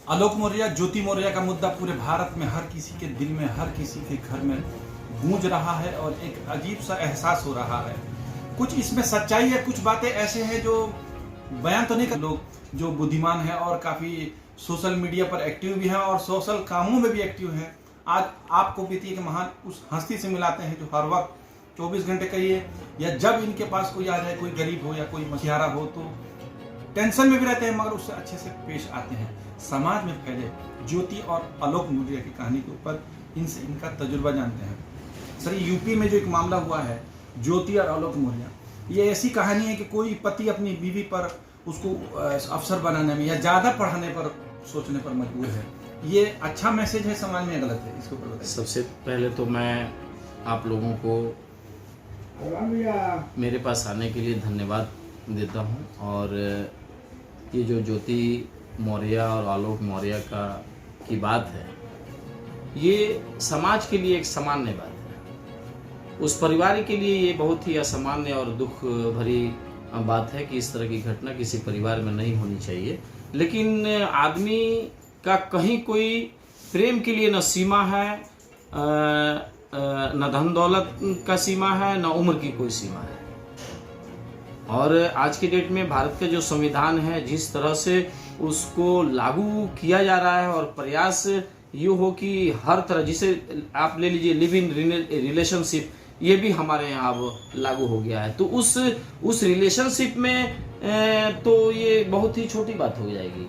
आलोक मौर्य, ज्योति मौर्य का मुद्दा पूरे भारत में हर किसी के दिल में, हर किसी के घर में गूंज रहा है और एक अजीब सा एहसास हो रहा है। कुछ इसमें सच्चाई है, कुछ बातें ऐसे हैं जो बयान तो नहीं कर। लोग जो बुद्धिमान है और काफ़ी सोशल मीडिया पर एक्टिव भी हैं और सोशल कामों में भी एक्टिव हैं, आज आपको बीती के महान उस हस्ती से मिलाते हैं जो हर वक्त 24 घंटे कहिए या जब इनके पास कोई आ जाए, कोई गरीब हो या कोई मछियारा हो तो टेंशन में भी रहते हैं मगर उससे अच्छे से पेश आते हैं। समाज में फैले ज्योति और आलोक मौर्य की कहानी के ऊपर इनसे इनका तजुर्बा जानते हैं। सर, यूपी में जो एक मामला हुआ है ज्योति और आलोक मौर्य, ये ऐसी कहानी है कि कोई पति अपनी बीवी पर उसको अफसर बनाने में या ज़्यादा पढ़ाने पर सोचने पर मजबूर है। ये अच्छा मैसेज है समाज में, गलत है? इसके ऊपर बताइए। सबसे पहले तो मैं आप लोगों को मेरे पास आने के लिए धन्यवाद देता हूं। और ये जो ज्योति मौर्य और आलोक मौर्य की बात है, ये समाज के लिए एक सामान्य बात है। उस परिवार के लिए ये बहुत ही असामान्य और दुख भरी बात है कि इस तरह की घटना किसी परिवार में नहीं होनी चाहिए। लेकिन आदमी का कहीं कोई प्रेम के लिए न सीमा है, न धन दौलत का सीमा है, न उम्र की कोई सीमा है। और आज की डेट में भारत का जो संविधान है, जिस तरह से उसको लागू किया जा रहा है और प्रयास ये हो कि हर तरह, जिसे आप ले लीजिए लिव इन रिलेशनशिप, ये भी हमारे यहाँ अब लागू हो गया है। तो उस रिलेशनशिप में तो ये बहुत ही छोटी बात हो जाएगी।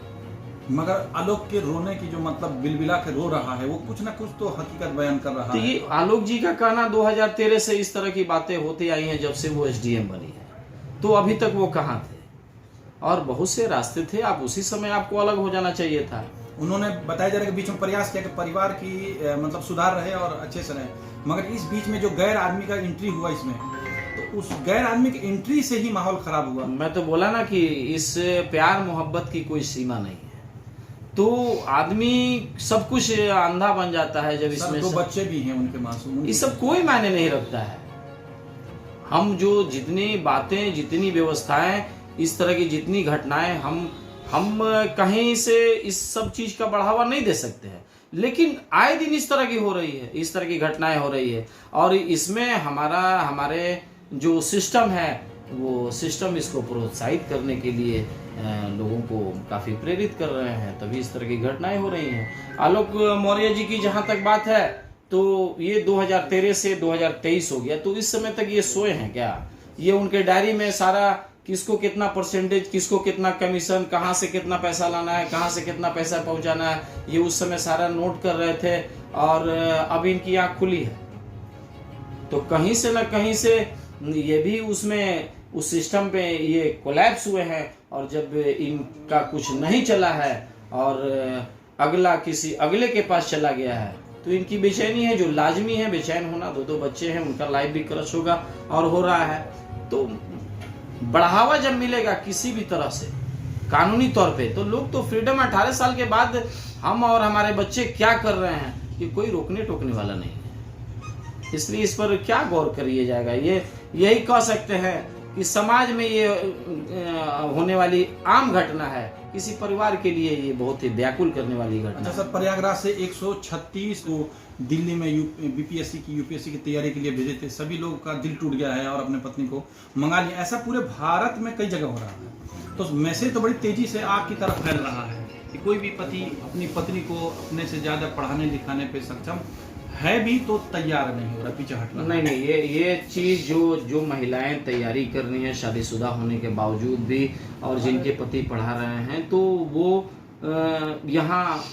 मगर आलोक के रोने की जो मतलब बिलबिला के रो रहा है, वो कुछ ना कुछ तो हकीकत बयान कर रहा तो है। ये आलोक जी का कहना 2013 से इस तरह की बातें होती आई हैं, जब से वो एसडीएम बनी है। तो अभी तक वो कहाँ थे? और बहुत से रास्ते थे, आप उसी समय आपको अलग हो जाना चाहिए था। उन्होंने बताया जा रहा है कि बीच में प्रयास किया कि परिवार की मतलब सुधार रहे और अच्छे से रहे, मगर इस बीच में जो गैर आदमी का एंट्री हुआ इसमें, तो उस गैर आदमी की एंट्री से ही माहौल खराब हुआ। मैं तो बोला ना कि इस प्यार मोहब्बत की कोई सीमा नहीं है। तो आदमी सब कुछ अंधा बन जाता है जब इसमें दो बच्चे भी हैं उनके मासूम। ये सब कोई मायने नहीं रखता है। हम जो जितनी बातें, जितनी व्यवस्थाएं, इस तरह की जितनी घटनाएं, हम कहीं से इस सब चीज का बढ़ावा नहीं दे सकते हैं। लेकिन आए दिन इस तरह की हो रही है, इस तरह की घटनाएं हो रही है और इसमें हमारे जो सिस्टम है, वो सिस्टम इसको प्रोत्साहित करने के लिए लोगों को काफी प्रेरित कर रहे हैं, तभी इस तरह की घटनाएं हो रही हैं। आलोक मौर्य जी की जहां तक बात है, तो ये 2013 से 2023 हो गया, तो इस समय तक ये सोए हैं क्या? ये उनके डायरी में सारा किसको कितना परसेंटेज, किसको कितना कमीशन, कहाँ से कितना पैसा लाना है, कहाँ से कितना पैसा पहुंचाना है, ये उस समय सारा नोट कर रहे थे। और अब इनकी आंख खुली है, तो कहीं से न कहीं से ये भी उसमें उस सिस्टम पे ये कोलैप्स हुए हैं। और जब इनका कुछ नहीं चला है और अगला किसी अगले के पास चला गया है, तो इनकी बेचैनी है, जो लाजमी है बेचैन होना। दो बच्चे हैं, उनका लाइफ भी क्रश होगा और हो रहा है। तो बढ़ावा जब मिलेगा किसी भी तरह से कानूनी तौर पे, तो लोग तो फ्रीडम 18 साल के बाद हम और हमारे बच्चे क्या कर रहे हैं, ये कोई रोकने टोकने वाला नहीं है। इसलिए इस पर क्या गौर करिए जाएगा। ये यही कह सकते हैं कि समाज में ये होने वाली आम घटना है, किसी परिवार के लिए ये बहुत ही व्याकुल करने वाली घटना। अच्छा सर, प्रयागराज से 136 को दिल्ली में बीपीएससी की यूपीएससी की तैयारी के लिए भेजे थे। सभी लोगों का दिल टूट गया है और अपने पत्नी को मंगा लिया। ऐसा पूरे भारत में कई जगह हो रहा है। तो मैसेज तो बड़ी तेजी से आग की तरफ फैल रहा है कि कोई भी पति अपनी पत्नी को अपने से ज्यादा पढ़ाने लिखाने पे सक्षम है भी तो तैयार नहीं हो रहा, पीछे हटना नहीं, ये चीज जो महिलाएं तैयारी कर रही हैं शादीशुदा होने के बावजूद भी, और जिनके पति पढ़ा रहे हैं, तो वो यहाँ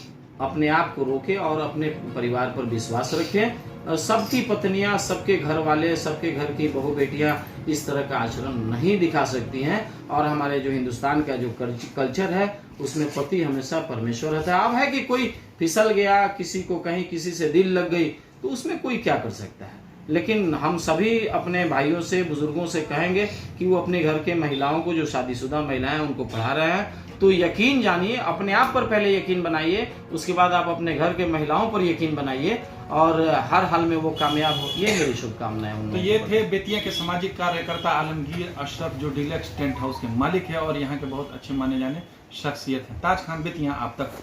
अपने आप को रोके और अपने परिवार पर विश्वास रखें। सबकी पत्नियां, सबके घर वाले, सबके घर की बहू बेटियां इस तरह का आचरण नहीं दिखा सकती हैं। और हमारे जो हिंदुस्तान का जो कल्चर है, उसमें पति हमेशा परमेश्वर रहता है। अब है कि कोई फिसल गया, किसी को कहीं किसी से दिल लग गई, तो उसमें कोई क्या कर सकता है। लेकिन हम सभी अपने भाइयों से, बुजुर्गों से कहेंगे कि वो अपने घर के महिलाओं को, जो शादीशुदा महिलाएं उनको पढ़ा रहे हैं, तो यकीन जानिए, अपने आप पर पहले यकीन बनाइए, उसके बाद आप अपने घर के महिलाओं पर यकीन बनाइए और हर हाल में वो कामयाब हो। ये मेरी शुभकामनाएं। तो ये थे बेतिया के सामाजिक कार्यकर्ता आलमगीर अशरफ, जो डीलक्स टेंट हाउस के मालिक है और यहाँ के बहुत अच्छे माने जाने शख्सियत है। ताज खान, बेतिया आप तक।